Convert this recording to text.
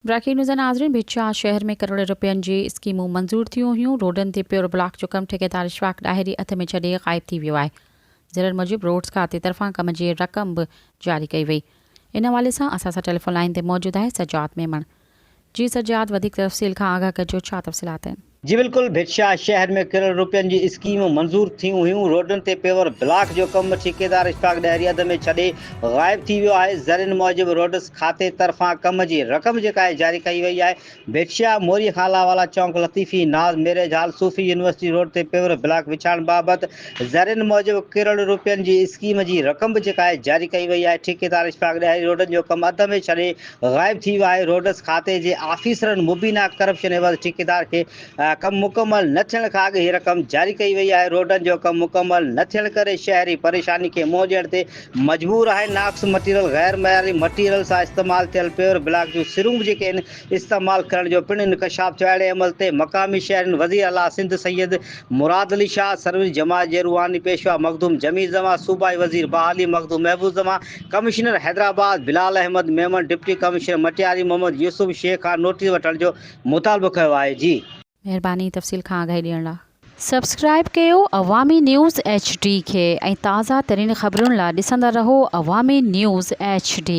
Breaking news नाज़रीन। भिचा शहर में करोड़ रुपयनि जी स्कीमूं मंज़ूर थियूं हुयूं। रोडनि ते प्योर ब्लॉक जो कमु ठेकेदार इशफाक ॾाहिरी हथ में छॾे ग़ाइब थी वियो आहे। ज़रर मूजिबि रोड्स खाते तरफ़ां कम जी रक़म बि जारी कई वई। इन हवाले सां असां सां टेलीफोन लाइन ते मौजूदु आहे सजाद मेमण। जी सजाद, वधीक तफ़सील खां आगाह कजो, छा तफ़सीलात आहिनि? जी बिल्कुल, भिटशाह शहर में करोड़ रुपयनि जी स्कीमूं मंज़ूर थियूं हुयूं। रोडनि ते पेवर ब्लॉक जो कमु ठेकेदार इशफाक ॾाहिरी हद में छॾे ग़ाइब थी वियो आहे। ज़रियुनि मूजिबि रोड्स खाते तरफ़ां कम जी रक़म जेका आहे जारी कई वई आहे। भिटशाह मोरी खाला वाला चौक लतीफ़ी नाज़ मैरिज हाल सूफ़ी यूनिवर्सिटी रोड ते पेवर ब्लॉक विछाइण बाबति ज़रियुनि मूजिबि करोड़ रुपयनि जी स्कीम जी रक़म बि जेका आहे जारी कई वई आहे। ठेकेदार इशफाक ॾाहिरी रोडनि जो कमु अध में छॾे ग़ाइब थी वियो आहे। रोड्स खाते जे ऑफिसरनि मुबीना करप्शन एवज़ ठेकेदार खे कम मुकम्मल न थियण खां अॻु हीअ रक़म जारी कई वई आहे। रोडनि जो कमु मुकम्मल न थियण करे शहरी परेशानी खे मुंहुं ॾियण ते मजबूर आहे। नाक़्स मटीरियल गैर मयारी मटीरियल सां इस्तेमालु थियल पेवर ब्लॉक जूं सिरूं बि जेके आहिनि इस्तेमालु करण जो पिणु इंकशाफ थियो। अहिड़े अमल ते मक़ामी शहरनि वज़ीर आला सिंध सैयद मुराद अली शाह, सरवरी जमात जे रूहानी पेशवा मखदूम जमीर ज़मा, सूबाई वज़ीर बहाली मखदूम महबूब ज़मा, commissioner Hyderabad Bilal Ahmed Memon, deputy commissioner Matiari Mohammad Yusuf Shaikh खां नोटिस वठण जो मुतालबो कयो आहे। जी महिरबानी तफ़सील खां आगाही ॾियण लाइ। सब्सक्राइब कयो अवामी न्यूज़ HD खे ऐं ताज़ा तरीन ख़बरुनि लाइ ॾिसंदा रहो अवामी न्यूज़ HD।